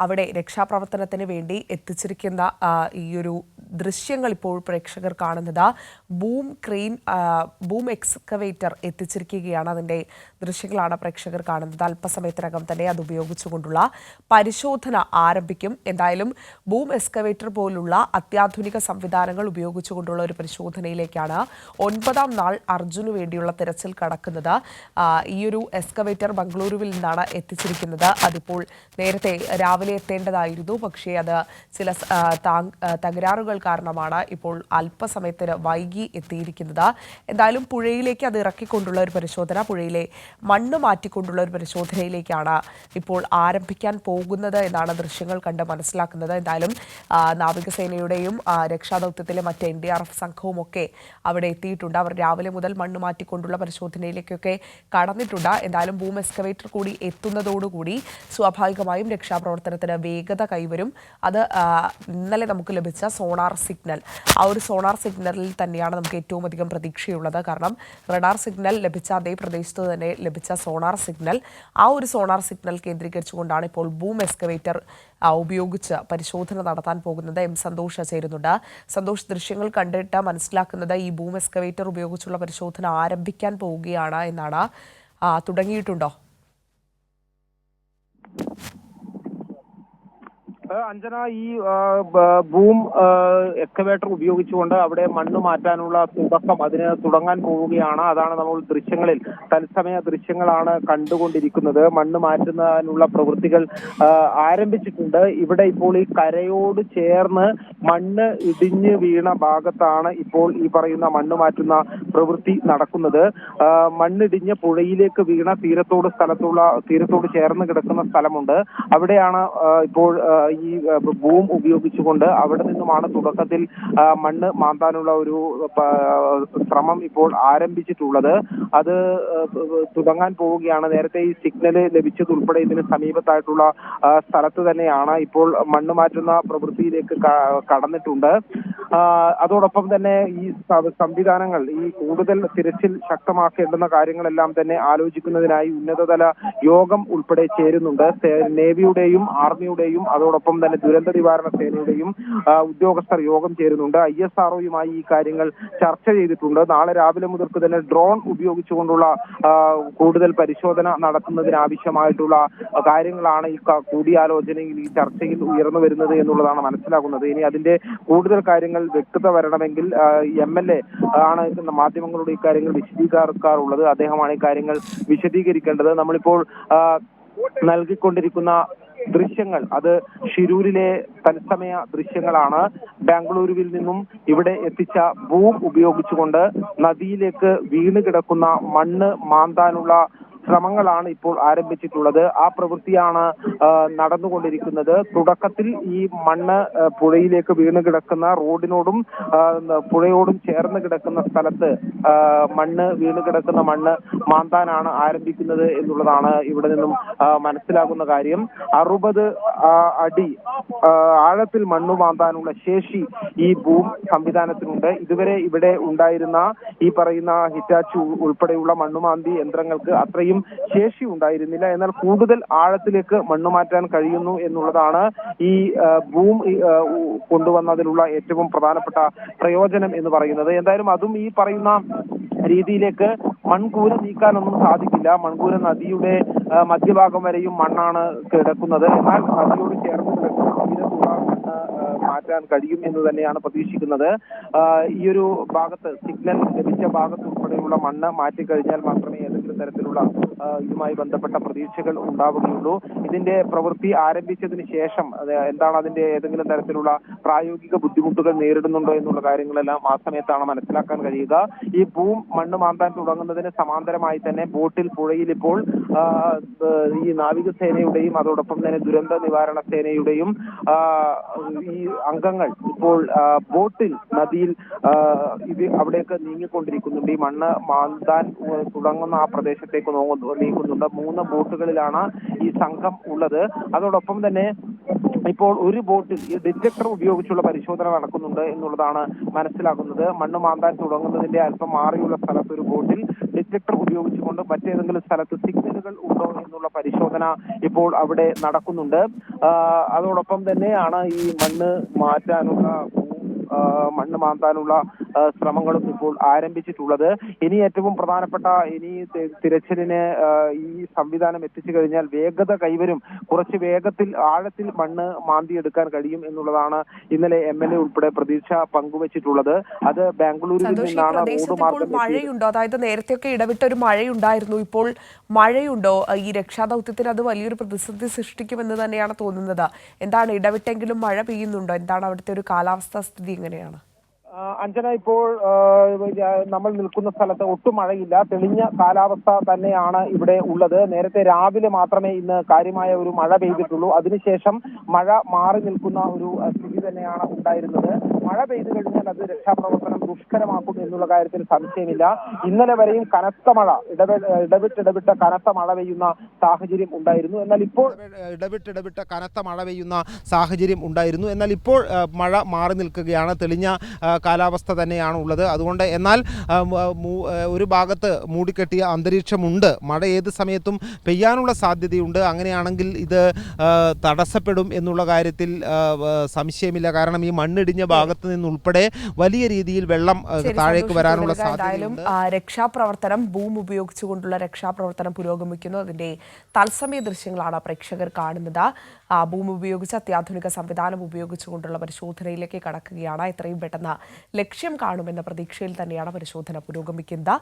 അവിടെ രക്ഷാപ്രവർത്തനത്തിന് വേണ്ടി എത്തിച്ചിരിക്കുന്ന ഈ ഒരു ദൃശ്യങ്ങൾ ഇപ്പോൾ പ്രേക്ഷകർ കാണുന്നത് ബൂം എക്സ്കവേറ്റർ എത്തിച്ചിരിക്കുകയാണ്. അതിൻ്റെ ദൃശ്യങ്ങളാണ് പ്രേക്ഷകർ കാണുന്നത്. അല്പസമയത്തിനകം തന്നെ അത് ഉപയോഗിച്ചുകൊണ്ടുള്ള പരിശോധന ആരംഭിക്കും. എന്തായാലും ബൂം എക്സ്കവേറ്റർ പോലുള്ള അത്യാധുനിക സംവിധാനങ്ങൾ ഉപയോഗിച്ചുകൊണ്ടുള്ള ഒരു പരിശോധനയിലേക്കാണ് 9ാം നാൾ അർജുനു വേണ്ടിയുള്ള തിരച്ചിൽ കടക്കുന്നത്. ഈ ഒരു എക്സ്കവേറ്റർ ബംഗളൂരുവിൽ നിന്നാണ് എത്തിച്ചിരിക്കുന്നത്. അതിപ്പോൾ നേരത്തെ രാവിലെ എത്തേണ്ടതായിരുന്നു. പക്ഷേ അത് ചില തകരാറുകൾ കാരണമാണ് ഇപ്പോൾ അല്പസമയത്തിന് വൈകി എത്തിയിരിക്കുന്നത്. എന്തായാലും പുഴയിലേക്ക് അത് ഇറക്കിക്കൊണ്ടുള്ള ഒരു പരിശോധന, പുഴയിലെ മണ്ണ് മാറ്റിക്കൊണ്ടുള്ള ഒരു പരിശോധനയിലേക്കാണ് ഇപ്പോൾ ആരംഭിക്കാൻ പോകുന്നത് എന്നാണ് ദൃശ്യങ്ങൾ കണ്ട് മനസ്സിലാക്കുന്നത്. എന്തായാലും നാവികസേനയുടെയും രക്ഷാദൗത്യത്തിലെ മറ്റ് NDRF സംഘവും ഒക്കെ അവിടെ എത്തിയിട്ടുണ്ട്. അവർ രാവിലെ മുതൽ മണ്ണ് മാറ്റിക്കൊണ്ടുള്ള പരിശോധനയിലേക്കൊക്കെ കടന്നിട്ടുണ്ട്. എന്തായാലും ബൂം എക്സ്കവേറ്റർ കൂടി എത്തുന്നതോടുകൂടി സ്വാഭാവികമായും രക്ഷാപ്രവർത്തനത്തിന് വേഗത കൈവരും. അത് ഇന്നലെ നമുക്ക് ലഭിച്ച സോണാർ സിഗ്നൽ, ആ ഒരു സോണാർ സിഗ്നലിൽ തന്നെയാണ് നമുക്ക് ഏറ്റവും അധികം പ്രതീക്ഷയുള്ളത്. കാരണം റഡാർ സിഗ്നൽ ലഭിച്ച അതേ പ്രദേശത്ത് തന്നെ ലഭിച്ച സോണാർ സിഗ്നൽ, ആ ഒരു സോണാർ സിഗ്നൽ കേന്ദ്രീകരിച്ചുകൊണ്ടാണ് ഇപ്പോൾ ബൂം എക്സ്കവേറ്റർ ഉപയോഗിച്ച് പരിശോധന നടത്താൻ പോകുന്നത്. സന്തോഷ് ചേരുന്നുണ്ട്. സന്തോഷ്, ദൃശ്യങ്ങൾ കണ്ടിട്ട് മനസ്സിലാക്കുന്നത് ഈ ബൂം എക്സ്കവേറ്റർ ഉപയോഗിച്ചുള്ള പരിശോധന ആരംഭിക്കാൻ പോവുകയാണ് എന്നാണ്. തുടങ്ങിയിട്ടുണ്ടോ? അഞ്ജന, ഈ ബൂം എക്സ്കവേറ്റർ ഉപയോഗിച്ചുകൊണ്ട് അവിടെ മണ്ണ് മാറ്റാനുള്ള അതിന് തുടങ്ങാൻ പോവുകയാണ്. അതാണ് നമ്മൾ ദൃശ്യങ്ങളിൽ, തത്സമയ ദൃശ്യങ്ങളാണ് കണ്ടുകൊണ്ടിരിക്കുന്നത്. മണ്ണ് മാറ്റുന്നതിനുള്ള പ്രവൃത്തികൾ ആരംഭിച്ചിട്ടുണ്ട്. ഇവിടെ ഇപ്പോൾ ഈ കരയോട് ചേർന്ന് മണ്ണ് ഇടിഞ്ഞ് വീണ ഭാഗത്താണ് ഇപ്പോൾ ഈ പറയുന്ന മണ്ണ് മാറ്റുന്ന പ്രവൃത്തി നടക്കുന്നത്. മണ്ണിടിഞ്ഞ് പുഴയിലേക്ക് വീണ തീരത്തോട് ചേർന്ന് കിടക്കുന്ന സ്ഥലമുണ്ട്. അവിടെയാണ് ഇപ്പോൾ ഈ ബൂം ഉപയോഗിച്ചുകൊണ്ട് അവിടെ നിന്നുമാണ് തുടക്കത്തിൽ മണ്ണ് മാന്താനുള്ള ഒരു ശ്രമം ഇപ്പോൾ ആരംഭിച്ചിട്ടുള്ളത്. അത് തുടങ്ങാൻ പോവുകയാണ്. നേരത്തെ ഈ സിഗ്നല് ലഭിച്ചതുൾപ്പെടെ ഇതിന് സമീപത്തായിട്ടുള്ള സ്ഥലത്ത് തന്നെയാണ് ഇപ്പോൾ മണ്ണ് മാറ്റുന്ന പ്രവൃത്തിയിലേക്ക് കടന്നിട്ടുണ്ട്. അതോടൊപ്പം തന്നെ ഈ സംവിധാനങ്ങൾ, ഈ കൂടുതൽ തിരച്ചിൽ ശക്തമാക്കേണ്ടുന്ന കാര്യങ്ങളെല്ലാം തന്നെ ആലോചിക്കുന്നതിനായി ഉന്നതതല യോഗം ഉൾപ്പെടെ ചേരുന്നുണ്ട്. നേവിയുടെയും ആർമിയുടെയും അതോടൊപ്പം തന്നെ ദുരന്ത നിവാരണ സേനയുടെയും ഉദ്യോഗസ്ഥർ യോഗം ചേരുന്നുണ്ട്. ISROയുമായി ഈ കാര്യങ്ങൾ ചർച്ച ചെയ്തിട്ടുണ്ട്. നാളെ രാവിലെ മുതൽക്ക് തന്നെ ഡ്രോൺ ഉപയോഗിച്ചുകൊണ്ടുള്ള കൂടുതൽ പരിശോധന നടത്തുന്നതിനാവശ്യമായിട്ടുള്ള കാര്യങ്ങളാണ് ഈ കൂടിയാലോചനയിൽ, ഈ ചർച്ചയിൽ ഉയർന്നു വരുന്നത് എന്നുള്ളതാണ് മനസ്സിലാക്കുന്നത്. ഇനി അതിന്റെ കൂടുതൽ കാര്യങ്ങൾ വ്യക്തത വരണമെങ്കിൽ MLA ആണ് മാധ്യമങ്ങളോട് ഈ കാര്യങ്ങൾ വിശദീകരിക്കാറുള്ളത്. അദ്ദേഹമാണ് ഈ കാര്യങ്ങൾ വിശദീകരിക്കേണ്ടത്. നമ്മളിപ്പോൾ നൽകിക്കൊണ്ടിരിക്കുന്ന ദൃശ്യങ്ങൾ അത് ഷിരൂരിലെ തത്സമയ ദൃശ്യങ്ങളാണ്. ബാംഗ്ലൂരുവിൽ നിന്നും ഇവിടെ എത്തിച്ച ബൂം ഉപയോഗിച്ചുകൊണ്ട് നദിയിലേക്ക് വീണ് കിടക്കുന്ന മണ്ണ് മാന്താനുള്ള ശ്രമങ്ങളാണ് ഇപ്പോൾ ആരംഭിച്ചിട്ടുള്ളത്. ആ പ്രവൃത്തിയാണ് നടന്നുകൊണ്ടിരിക്കുന്നത്. തുടക്കത്തിൽ ഈ മണ്ണ് പുഴയിലേക്ക് വീണ് കിടക്കുന്ന റോഡിനോടും പുഴയോടും ചേർന്ന് കിടക്കുന്ന സ്ഥലത്ത് മണ്ണ് വീണ് കിടക്കുന്ന മണ്ണ് മാന്താനാണ് ആരംഭിക്കുന്നത് എന്നുള്ളതാണ് ഇവിടെ നിന്നും മനസ്സിലാകുന്ന കാര്യം. 60 അടി ആഴത്തിൽ മണ്ണ് മാന്താനുള്ള ശേഷി ഈ ബൂം സംവിധാനത്തിനുണ്ട്. ഇതുവരെ ഇവിടെ ഉണ്ടായിരുന്ന ഈ പറയുന്ന ഹിറ്റാച്ചി ഉൾപ്പെടെയുള്ള മണ്ണുമാന്തി യന്ത്രങ്ങൾക്ക് അത്രയും ശേഷി ഉണ്ടായിരുന്നില്ല. എന്നാൽ കൂടുതൽ ആഴത്തിലേക്ക് മണ്ണ് മാറ്റാൻ കഴിയുന്നു എന്നുള്ളതാണ് ഈ ബൂം കൊണ്ടുവന്നതിലുള്ള ഏറ്റവും പ്രധാനപ്പെട്ട പ്രയോജനം എന്ന് പറയുന്നത്. എന്തായാലും അതും ഈ പറയുന്ന രീതിയിലേക്ക് മൺകൂര നീക്കാനൊന്നും സാധിക്കില്ല. മൺകൂര നദിയുടെ മധ്യഭാഗം വരെയും മണ്ണാണ് കിടക്കുന്നത്. എന്നാൽ നദിയോട് ചേർന്ന് കിടക്കുന്ന തീരത്തുള്ള മണ്ണ് മാറ്റാൻ കഴിയും എന്ന് തന്നെയാണ് പ്രതീക്ഷിക്കുന്നത്. ഈ ഒരു ഭാഗത്ത് സിഗ്നൽ ലഭിച്ച ഭാഗത്ത് ഉൾപ്പെടെയുള്ള മണ്ണ് മാറ്റിക്കഴിഞ്ഞാൽ മാത്രമേ ഏതെങ്കിലും തരത്തിലുള്ള ഇതുമായി ബന്ധപ്പെട്ട പ്രതീക്ഷകൾ ഉണ്ടാവുകയുള്ളൂ. ഇതിന്റെ പ്രവൃത്തി ആരംഭിച്ചതിന് ശേഷം എന്താണ് അതിന്റെ ഏതെങ്കിലും തരത്തിലുള്ള പ്രായോഗിക ബുദ്ധിമുട്ടുകൾ നേരിടുന്നുണ്ടോ എന്നുള്ള കാര്യങ്ങളെല്ലാം ആ സമയത്താണ് മനസ്സിലാക്കാൻ കഴിയുക. ഈ ബൂം മണ്ണ് മാന്താൻ തുടങ്ങുന്നതിന് സമാന്തരമായി തന്നെ പുഴയിൽ ഇപ്പോൾ ഈ നാവികസേനയുടെയും അതോടൊപ്പം തന്നെ ദുരന്ത നിവാരണ സേനയുടെയും ഈ അംഗങ്ങൾ ഇപ്പോൾ ബോട്ടിൽ നദിയിൽ ഇത് അവിടേക്ക് നീങ്ങിക്കൊണ്ടിരിക്കുന്നുണ്ട്. ഈ മണ്ണ് മാന്താൻ തുടങ്ങുന്ന ആ പ്രദേശത്തേക്ക് നീങ്ങുന്നുണ്ട്. 3 ബോട്ടുകളിലാണ് ഈ സംഘം ഉള്ളത്. അതോടൊപ്പം തന്നെ ഇപ്പോൾ ഒരു ബോട്ടിൽ ഈ ഡിറ്റക്ടർ ഉപയോഗിച്ചുള്ള പരിശോധന നടക്കുന്നുണ്ട് എന്നുള്ളതാണ് മനസ്സിലാക്കുന്നത്. മണ്ണ് മാന്താൻ തുടങ്ങുന്നതിന്റെ അല്പം മാറിയുള്ള സ്ഥലത്ത് ഒരു ബോട്ടിൽ ഡിറ്റക്ടർ ഉപയോഗിച്ചുകൊണ്ട് മറ്റേതെങ്കിലും സ്ഥലത്ത് സിഗ്നലുകൾ ഉണ്ടോ എന്നുള്ള പരിശോധന ഇപ്പോൾ അവിടെ നടക്കുന്നുണ്ട്. അതോടൊപ്പം തന്നെയാണ് ഈ മണ്ണ് മാറ്റാനുള്ള മണ്ണ് മാന്താനുള്ള ശ്രമങ്ങളും ഇപ്പോൾ ആരംഭിച്ചിട്ടുള്ളത്. ഇനി ഏറ്റവും പ്രധാനപ്പെട്ട തിരച്ചിലിന് ഈ സംവിധാനം എത്തിച്ചു കഴിഞ്ഞാൽ വേഗത കൈവരും, കുറച്ച് വേഗത്തിൽ ആഴത്തിൽ മണ്ണ് മാന്തിയെടുക്കാൻ കഴിയും എന്നുള്ളതാണ് ഇന്നലെ MLA ഉൾപ്പെടെ പ്രതീക്ഷ പങ്കുവച്ചിട്ടുള്ളത്. അത് ബാംഗ്ലൂരിൽ നിന്നാണ് റോഡ് മാർഗം. മഴയുണ്ടോ? അതായത് നേരത്തെയൊക്കെ ഇടവിട്ട ഒരു മഴയുണ്ടായിരുന്നു, ഇപ്പോൾ മഴയുണ്ടോ? ഈ രക്ഷാദൗത്യത്തിന് അത് വലിയൊരു പ്രതിസന്ധി സൃഷ്ടിക്കുമെന്ന് തന്നെയാണ് തോന്നുന്നത്. എന്താണ്, ഇടവിട്ടെങ്കിലും മഴ പെയ്യുന്നുണ്ടോ? എന്താണ് അവിടുത്തെ ഒരു കാലാവസ്ഥാ സ്ഥിതി എങ്ങനെയാണ്? അഞ്ജന, ഇപ്പോൾ നമ്മൾ നിൽക്കുന്ന സ്ഥലത്ത് ഒട്ടും മഴയില്ല, തെളിഞ്ഞ കാലാവസ്ഥ തന്നെയാണ് ഇവിടെ ഉള്ളത്. നേരത്തെ രാവിലെ മാത്രമേ ഇന്ന് കാര്യമായ ഒരു മഴ പെയ്തിട്ടുള്ളൂ. അതിനുശേഷം മഴ മാറി നിൽക്കുന്ന ഒരു സ്ഥിതി തന്നെയാണ് ഉണ്ടായിരുന്നത്. മഴ പെയ്തു കഴിഞ്ഞാൽ അത് രക്ഷാപ്രവർത്തനം ദുഷ്കരമാക്കും എന്നുള്ള കാര്യത്തിൽ സംശയമില്ല. ഇന്നലെ വരെയും കനത്ത മഴ ഇടവിട്ട് കനത്ത മഴ പെയ്യുന്ന സാഹചര്യം ഉണ്ടായിരുന്നു. എന്നാൽ ഇപ്പോൾ എന്നാൽ ഇപ്പോൾ മഴ മാറി നിൽക്കുകയാണ്. തെളിഞ്ഞ കാലാവസ്ഥ തന്നെയാണ് ഉള്ളത്. അതുകൊണ്ട് എന്നാൽ ഒരു ഭാഗത്ത് മൂടിക്കെട്ടിയ അന്തരീക്ഷമുണ്ട്. മഴ ഏത് സമയത്തും പെയ്യാനുള്ള സാധ്യതയുണ്ട്. അങ്ങനെയാണെങ്കിൽ ഇത് തടസ്സപ്പെടും എന്നുള്ള കാര്യത്തിൽ സംശയമില്ല. കാരണം ഈ മണ്ണിടിഞ്ഞ ഭാഗത്ത് നിന്നുൾപ്പെടെ വലിയ രീതിയിൽ വെള്ളം താഴേക്ക് വരാനുള്ള സാധ്യതയുണ്ട്. രക്ഷാപ്രവർത്തനം, ബൂം ഉപയോഗിച്ചുകൊണ്ടുള്ള രക്ഷാപ്രവർത്തനം പുരോഗമിക്കുന്നു. അതിന്റെ തത്സമയ ദൃശ്യങ്ങളാണ് പ്രേക്ഷകർ കാണുന്നത്. ബൂം ഉപയോഗിച്ച് അത്യാധുനിക സംവിധാനം ഉപയോഗിച്ചുകൊണ്ടുള്ള പരിശോധനയിലേക്ക് കടക്കുകയാണ്. എത്രയും പെട്ടെന്ന് ലക്ഷ്യം കാണുമെന്ന പ്രതീക്ഷയിൽ തന്നെയാണ് പരിശോധന പുരോഗമിക്കുന്നത്.